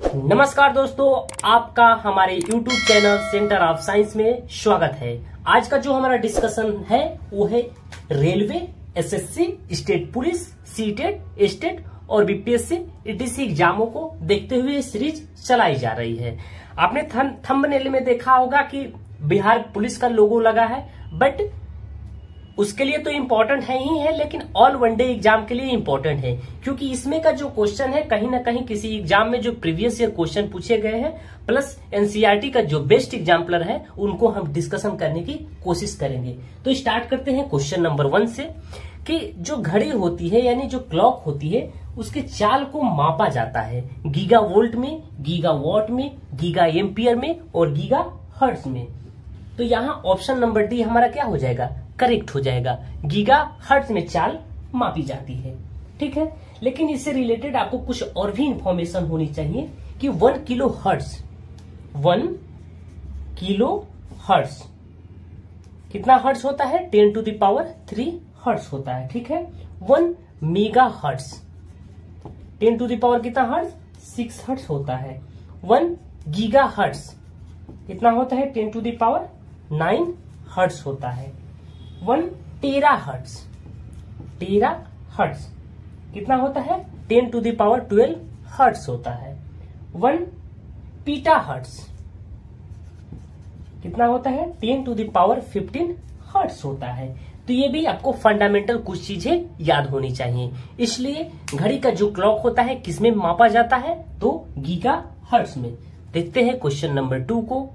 नमस्कार दोस्तों, आपका हमारे YouTube channel centre of science में स्वागत है। आज का जो हमारा डिस्कशन है वो है railway, SSC, state police, CTET, state और बीपीएससी ईटीसी एग्जामों को देखते हुए सीरीज चलाई जा रही है। आपने थंबनेल में देखा होगा कि बिहार पुलिस का लोगो लगा है, बट उसके लिए तो इम्पोर्टेंट है ही है, लेकिन ऑल वनडे एग्जाम के लिए इम्पोर्टेंट है, क्योंकि इसमें का जो क्वेश्चन है कहीं ना कहीं किसी एग्जाम में जो प्रीवियस ईयर क्वेश्चन पूछे गए हैं प्लस एनसीईआरटी का जो बेस्ट एग्जाम्पलर है उनको हम डिस्कशन करने की कोशिश करेंगे। तो स्टार्ट करते हैं क्वेश्चन नंबर 1 से कि जो घड़ी होती है यानी जो क्लॉक होती है उसके चाल को मापा जाता है गीगा वोल्ट में, गीगा वॉट में, गीगा एम्पियर में और गीगा हर्ट्ज में। तो यहाँ ऑप्शन नंबर डी हमारा क्या हो जाएगा, करेक्ट हो जाएगा। गीगा हर्ट्ज में चाल मापी जाती है, ठीक है। लेकिन इससे रिलेटेड आपको कुछ और भी इंफॉर्मेशन होनी चाहिए कि 1 किलो हर्ट्ज कितना हर्ट्ज होता है, 10⁻³ हर्ट्ज होता है, ठीक है। 1 मेगा हर्ट्ज 10⁻³ कितना हर्ट्ज, 6 हर्ट्ज होता है। 1 गीगा हर्ट्ज कितना होता है, 10⁻⁹ हर्ट्ज होता है। 1 टेरा हर्ट्ज कितना होता है, 10⁻12 हर्ट्ज होता है। 1 पीटा हर्ट्ज कितना होता है, 10⁻15 हर्ट्ज होता है। तो ये भी आपको फंडामेंटल कुछ चीजें याद होनी चाहिए। इसलिए घड़ी का जो क्लॉक होता है किसमें मापा जाता है, तो गीगा हर्ट्ज में। देखते हैं क्वेश्चन नंबर 2 को।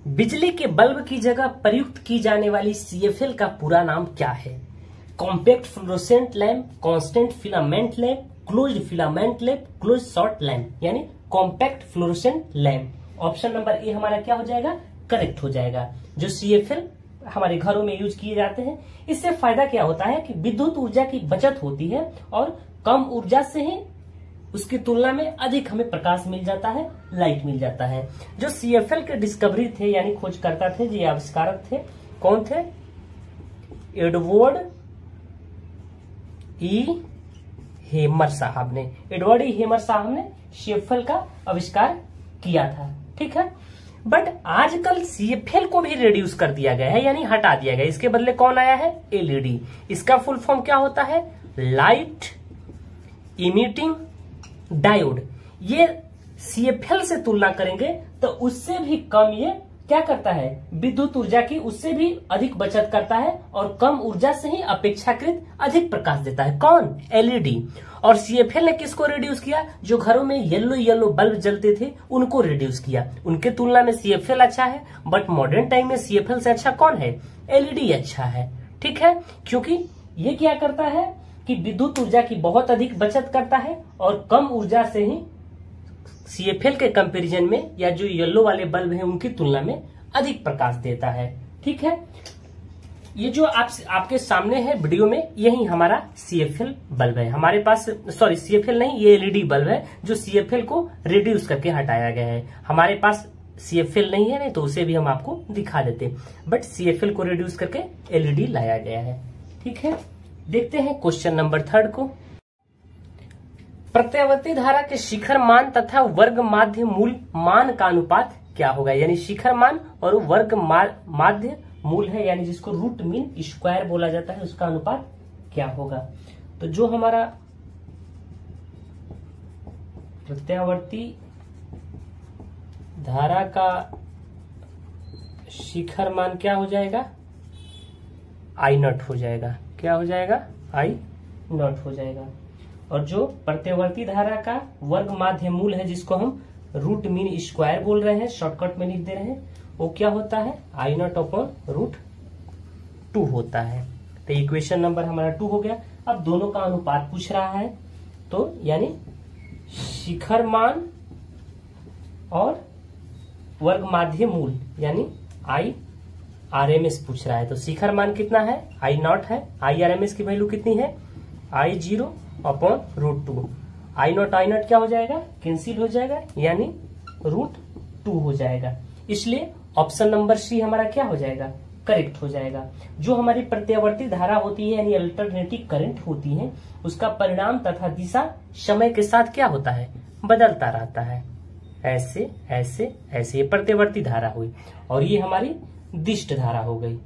बिजली के बल्ब की जगह प्रयुक्त की जाने वाली सीएफएल का पूरा नाम क्या है? Compact fluorescent lamp, constant filament lamp, closed filament lamp, closed short lamp, यानी compact fluorescent lamp. Option number A हमारा क्या हो जाएगा, करेक्ट हो जाएगा। जो सीएफएल हमारे घरों में यूज किए जाते हैं, इससे फायदा क्या होता है कि विद्युत ऊर्जा की बचत होती है और कम ऊर्जा से ही उसकी तुलना में अधिक हमें प्रकाश मिल जाता है, लाइट मिल जाता है। जो सीएफएल के डिस्कवरी थे यानी खोजकर्ता थे, जो आविष्कारक थे, कौन थे, एडवर्ड ई हेमर साहब ने सीएफएल का आविष्कार किया था, ठीक है। बट आजकल सीएफएल को भी रिड्यूस कर दिया गया है, यानी हटा दिया गया। इसके बदले कौन आया है, एलईडी। इसका फुल फॉर्म क्या होता है, लाइट इमिटिंग डायोड। ये सीएफएल से तुलना करेंगे तो उससे भी कम ये क्या करता है, विद्युत ऊर्जा की उससे भी अधिक बचत करता है और कम ऊर्जा से ही अपेक्षाकृत अधिक प्रकाश देता है। कौन, एलईडी। और सीएफएल ने किसको रिड्यूस किया, जो घरों में येलो बल्ब जलते थे उनको रिड्यूस किया। उनके तुलना में सीएफएल अच्छा है, बट मॉडर्न टाइम में सीएफएल से अच्छा कौन है, एलईडी अच्छा है, ठीक है। क्योंकि ये क्या करता है कि विद्युत ऊर्जा की बहुत अधिक बचत करता है और कम ऊर्जा से ही सीएफएल के कंपैरिजन में या जो येलो वाले बल्ब हैं उनकी तुलना में अधिक प्रकाश देता है, ठीक है। ये जो आपके सामने है वीडियो में, यही हमारा सीएफएल बल्ब है। हमारे पास सीएफएल नहीं, ये एलईडी बल्ब है जो सीएफएल को रिड्यूस करके हटाया गया है। हमारे पास सीएफएल नहीं है, नहीं तो उसे भी हम आपको दिखा देते, बट सीएफएल को रिड्यूस करके एलईडी लाया गया है, ठीक है। देखते हैं क्वेश्चन नंबर 3 को। प्रत्यावर्ती धारा के शिखर मान तथा वर्ग माध्य मूल मान का अनुपात क्या होगा, यानी शिखर मान और वर्ग माध्य मूल है, यानी जिसको रूट मीन स्क्वायर बोला जाता है, उसका अनुपात क्या होगा। तो जो हमारा प्रत्यावर्ती धारा का शिखर मान क्या हो जाएगा, I0 हो जाएगा। क्या हो जाएगा, I0 हो जाएगा। और जो प्रत्यावर्ती धारा का वर्ग माध्य मूल है, जिसको हम रूट मीन स्क्वायर बोल रहे हैं, शॉर्टकट में लिख दे रहे हैं, वो क्या होता है, I0/√2 होता है। तो इक्वेशन नंबर हमारा 2 हो गया। अब दोनों का अनुपात पूछ रहा है, तो यानी शिखर मान और वर्ग माध्य मूल यानी IRMS पूछ रहा है। तो शिखर मान कितना है, I0 है। IRMS की वैल्यू कितनी है, I0/√2। I0 क्या हो जाएगा, कैंसिल हो जाएगा, यानी √2 हो जाएगा। इसलिए ऑप्शन नंबर सी हमारा क्या हो जाएगा, करेक्ट हो जाएगा। जो हमारी प्रत्यावर्ती धारा होती है यानी अल्टरनेटिव करंट होती है, उसका परिणाम तथा दिशा समय के साथ क्या होता है, बदलता रहता है, ऐसे ऐसे ऐसे। ये प्रतिवर्ती धारा हुई और ये हमारी दिष्ट धारा हो गई,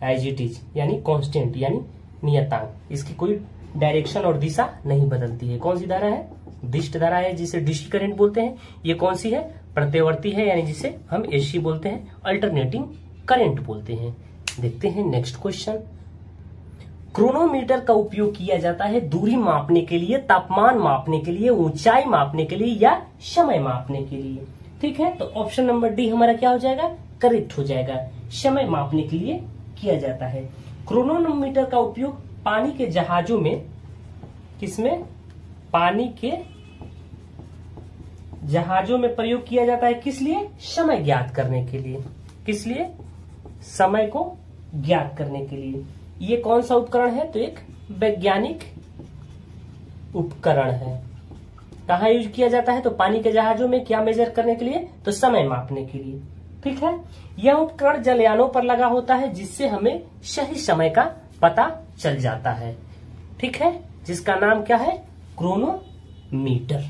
एज इट इज, यानी कांस्टेंट, यानी नियतांक। इसकी कोई डायरेक्शन और दिशा नहीं बदलती है। कौन सी धारा है? दिष्ट धारा है, जिसे डीसी करंट बोलते हैं। ये कौन सी है? प्रत्यवर्ती है, यानी जिसे हम एसी बोलते हैं, अल्टरनेटिंग करंट बोलते हैं। देखते हैं नेक्स्ट क्वेश्चन। क्रोनोमीटर का उपयोग किया जाता है दूरी मापने के लिए, तापमान मापने के लिए, ऊंचाई मापने के लिए या समय मापने के लिए। ठीक है, तो ऑप्शन नंबर डी हमारा क्या हो जाएगा? करेक्ट हो जाएगा। समय मापने के लिए किया जाता है। क्रोनोमीटर का उपयोग पानी के जहाजों में, किसमें? पानी के जहाजों में प्रयोग किया जाता है। किस लिए? समय ज्ञात करने के लिए। किस लिए? समय को ज्ञात करने के लिए। ये कौन सा उपकरण है? तो एक वैज्ञानिक उपकरण है। कहाँ यूज किया जाता है? तो पानी के जहाजों में। क्या मेजर करने के लिए? तो समय मापने के लिए। ठीक है, यह उपकरण जलयानों पर लगा होता है, जिससे हमें सही समय का पता चल जाता है। ठीक है, जिसका नाम क्या है? क्रोनोमीटर।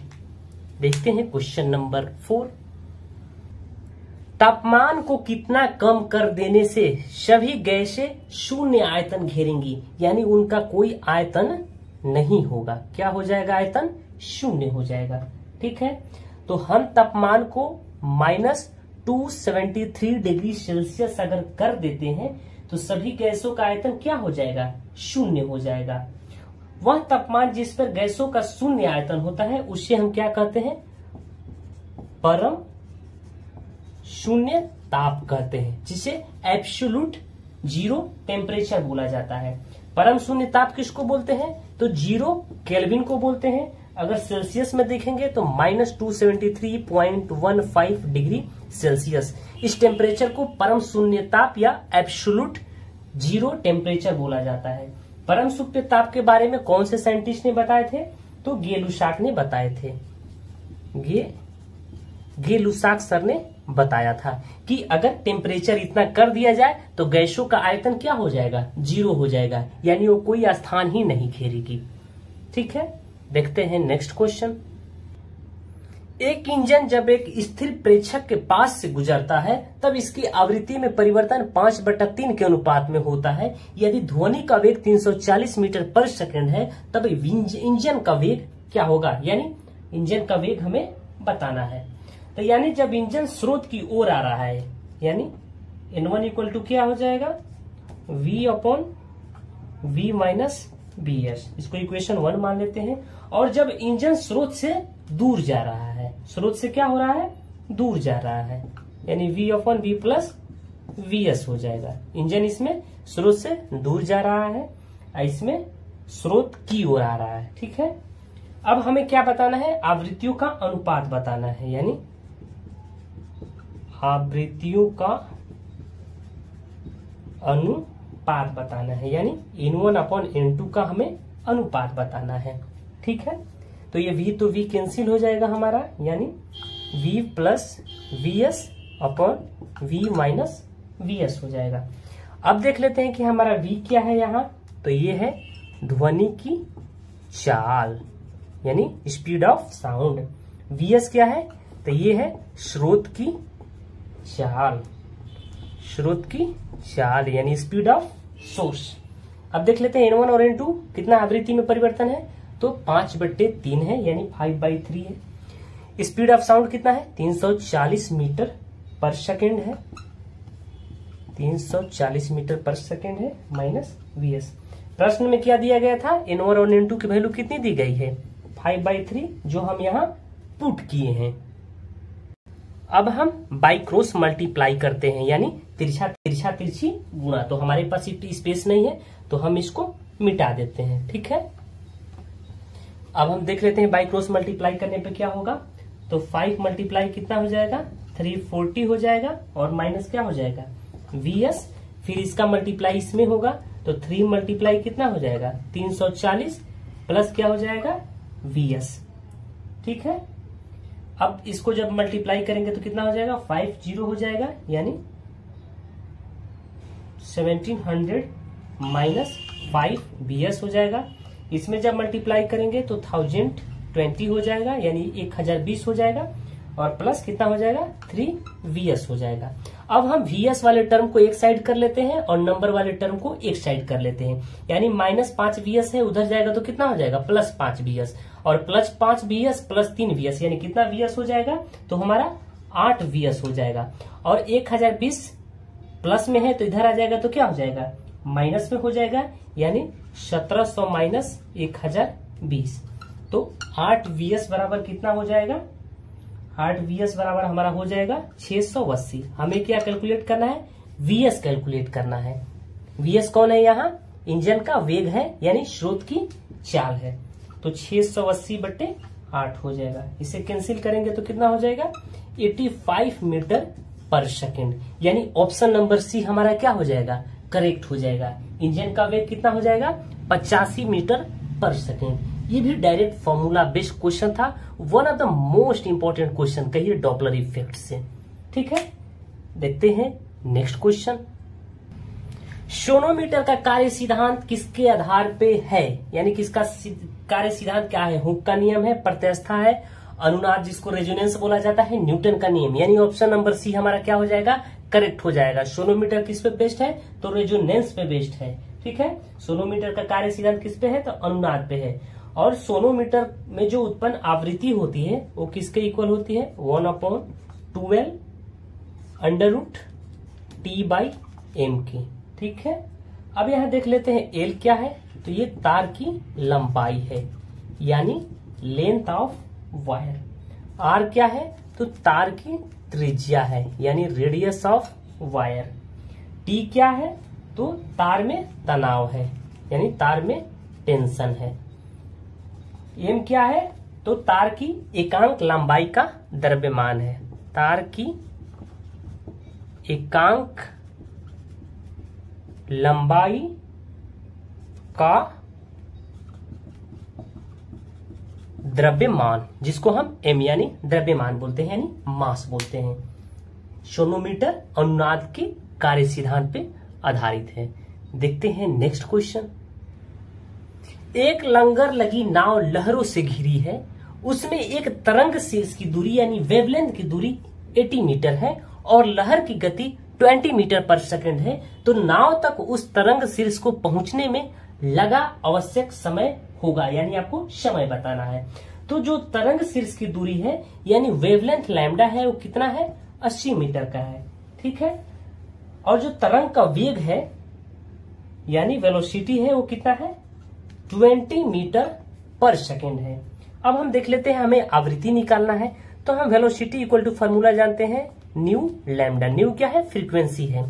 देखते हैं क्वेश्चन नंबर 4। तापमान को कितना कम कर देने से सभी गैसें शून्य आयतन घेरेंगी, यानी उनका कोई आयतन नहीं होगा। क्या हो जाएगा? आयतन शून्य हो जाएगा। ठीक है, तो हम तापमान को -273 डिग्री सेल्सियस अगर कर देते हैं तो सभी गैसों का आयतन क्या हो जाएगा? शून्य हो जाएगा। वह तापमान जिस पर गैसों का शून्य आयतन होता है उसे हम क्या कहते हैं? परम शून्य ताप कहते हैं, जिसे एब्सोल्यूट जीरो टेम्परेचर बोला जाता है। परम शून्य ताप किसको बोलते हैं? तो 0 केल्विन को बोलते हैं। अगर सेल्सियस में देखेंगे तो -273.15 डिग्री सेल्सियस। इस टेम्परेचर को परम शून्य ताप या एब्सोल्यूट जीरो टेम्परेचर बोला जाता है। परम शून्य ताप के बारे में कौन से साइंटिस्ट ने बताए थे? तो गे-लुसाक ने बताए थे। गे-लुसाक सर ने बताया था कि अगर टेम्परेचर इतना कर दिया जाए तो गैसों का आयतन क्या हो जाएगा? 0 हो जाएगा, यानी वो कोई स्थान ही नहीं घेरेगी। ठीक है, देखते हैं नेक्स्ट क्वेश्चन। एक इंजन जब एक स्थिर प्रेक्षक के पास से गुजरता है तब इसकी आवृत्ति में परिवर्तन 5/3 के अनुपात में होता है। यदि ध्वनि का वेग 340 मीटर पर सेकंड है तब इंजन का वेग क्या होगा? यानी इंजन का वेग हमें बताना है। तो यानी जब इंजन स्रोत की ओर आ रहा है, यानी N1 इक्वल टू क्या हो जाएगा? V/V minus BS। इसको इक्वेशन 1 मान लेते हैं। और जब इंजन स्रोत से दूर जा रहा है, स्रोत से क्या हो रहा है? दूर जा रहा है, यानी V/V प्लस VS हो जाएगा। इंजन इसमें स्रोत से दूर जा रहा है, इसमें स्रोत की ओर आ रहा है। ठीक है, अब हमें क्या बताना है? आवृत्तियों का अनुपात बताना है, यानी आवृत्तियों का अनुपात बताना है, यानी N1/N2 का हमें अनुपात बताना है। ठीक है, तो ये V तो V कैंसिल हो जाएगा हमारा, यानी V plus VS/V minus VS हो जाएगा। अब देख लेते हैं कि हमारा V क्या है यहाँ। तो ये है ध्वनि की चाल, यानी स्पीड ऑफ साउंड। VS क्या है? तो ये है स्रोत की चाल, स्रोत की चाल यानी स्पीड ऑफ सोर्स। अब देख लेते हैं N1 और N2 कितना आवृत्ति में परिवर्तन है। तो 5/3 है, यानी 5/3 है। स्पीड ऑफ साउंड कितना है? 340 मीटर पर सेकेंड है, 340 मीटर पर सेकेंड है, माइनस VS। प्रश्न में क्या दिया गया था? N1 और N2 की वैल्यू कितनी दी गई है? 5/3, जो हम यहाँ पुट किए हैं। अब हम बाई क्रॉस मल्टीप्लाई करते हैं, यानी तिरछी गुणा। तो हमारे पास इतनी स्पेस नहीं है तो हम इसको मिटा देते हैं। ठीक है, अब हम देख लेते हैं बाई क्रॉस मल्टीप्लाई करने पे क्या होगा। तो 5 मल्टीप्लाई कितना हो जाएगा? 340 हो जाएगा, और माइनस क्या हो जाएगा? VS। फिर इसका मल्टीप्लाई इसमें होगा, तो 3 मल्टीप्लाई कितना हो जाएगा? 340 प्लस क्या हो जाएगा? VS। ठीक है, अब इसको जब मल्टीप्लाई करेंगे तो कितना हो जाएगा? 50 हो जाएगा, यानी 1700 माइनस 5 VS हो जाएगा। इसमें जब मल्टीप्लाई करेंगे तो 1000 20 हो जाएगा, यानी 1020 हो जाएगा, और प्लस कितना हो जाएगा 3vs हो जाएगा। अब हम vs वाले टर्म को एक साइड कर लेते हैं और नंबर वाले टर्म को एक साइड कर लेते हैं, यानी -5vs है, उधर जाएगा तो कितना हो जाएगा +5vs, और +5vs प्लस 3vs यानी कितना vs हो जाएगा, तो हमारा 8vs हो जाएगा। और 1020 प्लस में है तो इधर आ जाएगा तो क्या हो जाएगा, माइनस में हो जाएगा, यानी 1700 माइनस 1020, तो 8vs बराबर कितना हो जाएगा, 8vs बराबर हमारा हो जाएगा 680। हमें क्या कैलकुलेट करना है, vs कैलकुलेट करना है। vs कौन है, यहाँ इंजन का वेग है, यानी स्रोत की चाल है, तो 680/8 हो जाएगा। इसे कैंसिल करेंगे तो कितना हो जाएगा 85 मीटर पर सेकेंड, यानी ऑप्शन नंबर सी हमारा क्या हो जाएगा, करेक्ट हो जाएगा। इंजन का वेग कितना हो जाएगा 85 मीटर पर सेकेंड। ये भी डायरेक्ट फॉर्मूला बेस्ड क्वेश्चन था, one of the most important question कहिए डॉपलर इफेक्ट से। ठीक है, देखते हैं नेक्स्ट क्वेश्चन। सोनोमीटर का कार्य सिद्धांत किसके आधार पे है, यानी किसका कार्य सिद्धांत क्या है, हुक का नियम है, प्रत्यवस्था है, अनुनाद जिसको रेजोनेंस बोला जाता है, न्यूटन का नियम, यानी ऑप्शन नंबर सी हमारा क्या हो जाएगा, करेक्ट हो जाएगा। सोनोमीटर किस पे बेस्ड है, तो रेजोनेंस पे बेस्ड है। ठीक है, सोनोमीटर का कार्य सिद्धांत किस पे है, तो अनुनाद पे है। और सोनोमीटर में जो उत्पन्न आवृत्ति होती है वो किसके इक्वल होती है, 1/12 √T/m की। ठीक है, अब यहां देख लेते हैं एल क्या है, तो ये तार की लंबाई है, यानी लेंथ ऑफ वायर। आर क्या है, तो तार की त्रिज्या है, यानी रेडियस ऑफ वायर। टी क्या है, तो तार में तनाव है, यानी तार में टेंशन है। एम क्या है, तो तार की एकांक लंबाई का द्रव्यमान है, तार की एकांक लंबाई का द्रव्यमान, जिसको हम एम यानी द्रव्यमान बोलते हैं, यानी मास बोलते हैं। सोनोमीटर अनुनाद के कार्य सिद्धांत पे आधारित है। देखते हैं नेक्स्ट क्वेश्चन। एक लंगर लगी नाव लहरों से घिरी है, उसमें एक तरंग शीर्ष की दूरी यानी वेवलेंथ की दूरी 80 मीटर है और लहर की गति 20 मीटर पर सेकंड है, तो नाव तक उस तरंग शीर्ष को पहुंचने में लगा आवश्यक समय होगा, यानी आपको समय बताना है। तो जो तरंग शीर्ष की दूरी है यानी वेवलेंथ लैम्डा है वो कितना है, 80 मीटर का है। ठीक है, और जो तरंग का वेग है यानी वेलोसिटी है वो कितना है, 20 मीटर पर सेकेंड है। अब हम देख लेते हैं, हमें आवृत्ति निकालना है, तो हम वेलोसिटी इक्वल टू फॉर्मूला जानते हैं न्यू लैम्डा। न्यू क्या है, फ्रीक्वेंसी है,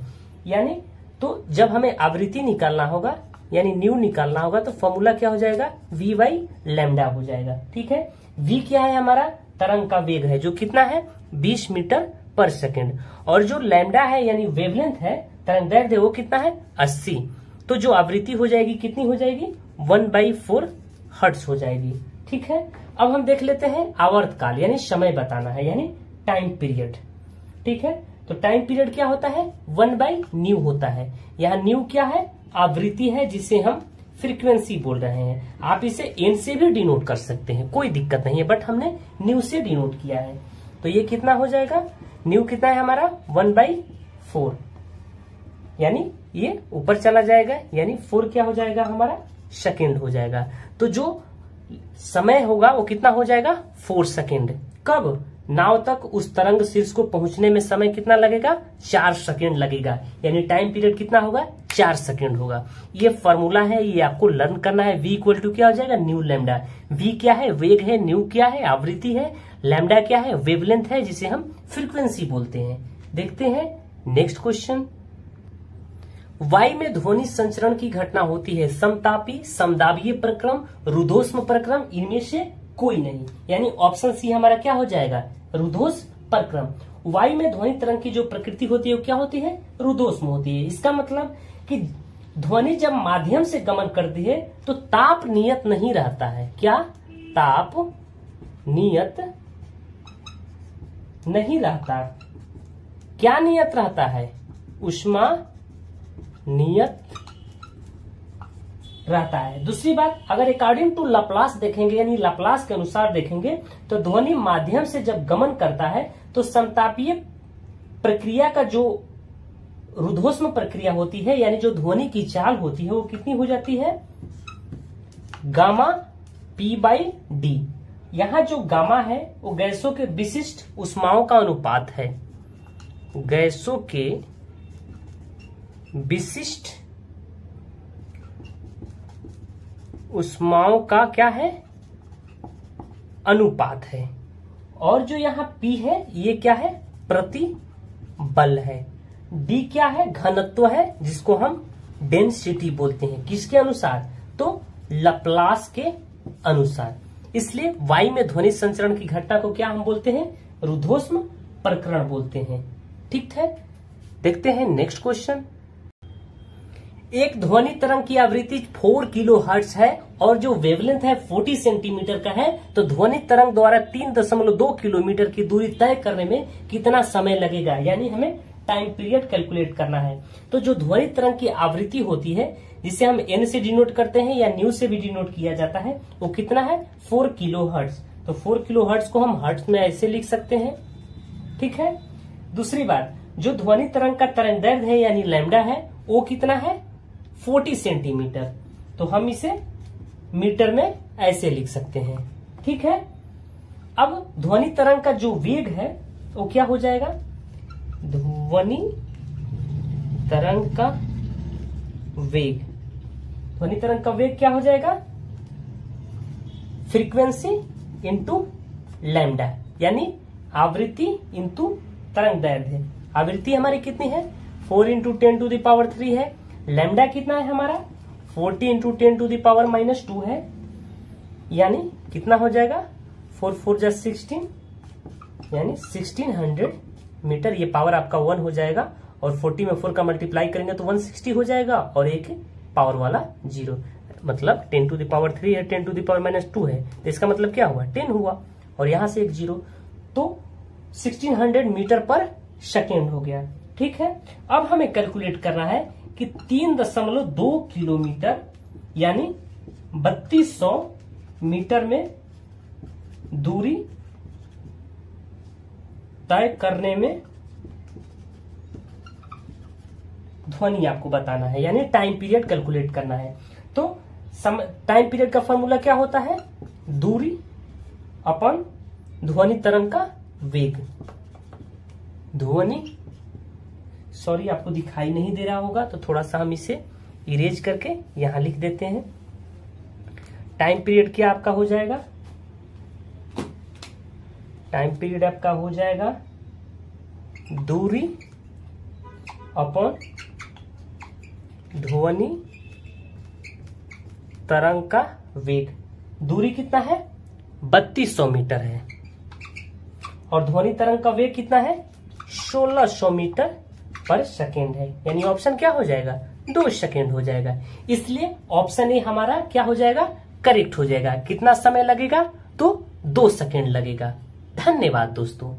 यानी तो जब हमें आवृत्ति निकालना होगा यानी न्यू निकालना होगा तो फॉर्मूला क्या हो जाएगा, v/लैम्डा हो जाएगा। ठीक है, v क्या है, हमारा तरंग का वेग है जो कितना है 20 मीटर पर सेकेंड, और जो लैम्डा है यानी वेवलेंथ है, तरंग दैर्घ्य वो कितना है 80, तो जो आवृत्ति हो जाएगी कितनी हो जाएगी 1/4 हर्ट्ज हो जाएगी। ठीक है, अब हम देख लेते हैं आवर्तकाल यानी समय बताना है, यानी टाइम पीरियड। ठीक है, तो टाइम पीरियड क्या होता है 1/न्यू होता है। यहाँ न्यू क्या है, आवृत्ति है जिसे हम फ्रीक्वेंसी बोल रहे हैं। आप इसे एन से भी डिनोट कर सकते हैं, कोई दिक्कत नहीं है, बट हमने न्यू से डिनोट किया है। तो ये कितना हो जाएगा, न्यू कितना है हमारा 1/4, यानी ये ऊपर चला जाएगा, यानी 4 क्या हो जाएगा हमारा सेकेंड हो जाएगा। तो जो समय होगा वो कितना हो जाएगा 4 सेकेंड। कब, नाव तक उस तरंग शीर्ष को पहुंचने में समय कितना लगेगा 4 सेकेंड लगेगा, यानी टाइम पीरियड कितना होगा 4 सेकेंड होगा। ये फॉर्मूला है, ये आपको लर्न करना है। v इक्वल टू क्या हो जाएगा न्यू लैम्डा। v क्या है, वेग है, न्यू क्या है, आवृत्ति है, लैम्डा क्या है, वेवलेंथ है जिसे हम फ्रीक्वेंसी बोलते हैं। देखते हैं नेक्स्ट क्वेश्चन। वायु में ध्वनि संचरण की घटना होती है, समतापी, समदाबीय प्रक्रम, रुद्धोष्म प्रक्रम, इनमें से कोई नहीं, यानी ऑप्शन सी हमारा क्या हो जाएगा रुद्धोष्म प्रक्रम। वायु में ध्वनि तरंग की जो प्रकृति होती है वो क्या होती है, रुद्धोष्म होती है। इसका मतलब कि ध्वनि जब माध्यम से गमन करती है तो ताप नियत नहीं रहता है। क्या, ताप नियत नहीं रहता। क्या नियत रहता है, ऊष्मा नियत रहता है। दूसरी बात, अगर अकॉर्डिंग टू लाप्लास देखेंगे यानी लाप्लास के अनुसार देखेंगे तो ध्वनि माध्यम से जब गमन करता है तो समतापीय प्रक्रिया का जो रुद्धोष्म प्रक्रिया होती है यानी जो ध्वनि की चाल होती है वो कितनी हो जाती है, गामा P/D। यहां जो गामा है वो गैसों के विशिष्ट ऊष्माओं का अनुपात है, गैसों के विशिष्ट ऊष्माओं का क्या है, अनुपात है। और जो यहाँ P है ये क्या है, प्रतिबल है। D क्या है, घनत्व है जिसको हम डेंसिटी बोलते हैं। किसके अनुसार, तो लप्लास के अनुसार। इसलिए वायु में ध्वनि संचरण की घटना को क्या हम बोलते हैं, रुद्धोष्म प्रकरण बोलते हैं। ठीक है, देखते हैं नेक्स्ट क्वेश्चन। एक ध्वनि तरंग की आवृत्ति 4 किलो हर्ट्ज है और जो वेवलेंथ है 40 सेंटीमीटर का है, तो ध्वनि तरंग द्वारा 3.2 किलोमीटर की दूरी तय करने में कितना समय लगेगा, यानी हमें टाइम पीरियड कैलकुलेट करना है। तो जो ध्वनि तरंग की आवृत्ति होती है जिसे हम n से डिनोट करते हैं या न्यू से भी डिनोट किया जाता है, वो कितना है, 4 किलो हर्ट्ज। तो 4 किलो हर्ट्ज को हम हर्ट्ज में ऐसे लिख सकते हैं। ठीक है। दूसरी बात, जो ध्वनि तरंग का तरंगदैर्घ्य है यानी लैम्डा है वो कितना है, 40 सेंटीमीटर। तो हम इसे मीटर में ऐसे लिख सकते हैं। ठीक है। अब ध्वनि तरंग का जो वेग है वो क्या हो जाएगा, ध्वनि तरंग का वेग, ध्वनि तरंग का वेग क्या हो जाएगा, फ्रीक्वेंसी इंटू लैम्डा, यानी आवृत्ति इंटू तरंगदैर्घ्य। आवृत्ति हमारी कितनी है, 4 × 10⁻³ है। लैम्डा कितना है हमारा, 40 × 10⁻⁻2 है, यानी कितना हो जाएगा, 4 4 जा 16, यानी 1600 मीटर। ये पावर आपका 1 हो जाएगा और 40 में 4 का मल्टीप्लाई करेंगे तो 160 हो जाएगा और एक पावर वाला 0, मतलब 10⁻³ है, 10⁻⁻2 है, तो इसका मतलब क्या हुआ, 10 हुआ और यहां से एक 0, तो 1600 मीटर पर सेकेंड हो गया। ठीक है। अब हमें कैलकुलेट करना है कि 3.2 किलोमीटर यानी 3200 मीटर में दूरी तय करने में ध्वनि आपको बताना है, यानी टाइम पीरियड कैलकुलेट करना है। तो टाइम पीरियड का फॉर्मूला क्या होता है, दूरी अपन ध्वनि तरंग का वेग। ध्वनि, सॉरी आपको दिखाई नहीं दे रहा होगा तो थोड़ा सा हम इसे इरेज करके यहां लिख देते हैं। टाइम पीरियड क्या आपका हो जाएगा, टाइम पीरियड आपका हो जाएगा दूरी अपॉन ध्वनि तरंग का वेग। दूरी कितना है, 3200 मीटर है और ध्वनि तरंग का वेग कितना है, 1600 मीटर पर सेकेंड है, यानी ऑप्शन क्या हो जाएगा, 2 सेकेंड हो जाएगा। इसलिए ऑप्शन ए हमारा क्या हो जाएगा, करेक्ट हो जाएगा। कितना समय लगेगा, तो 2 सेकेंड लगेगा। धन्यवाद दोस्तों।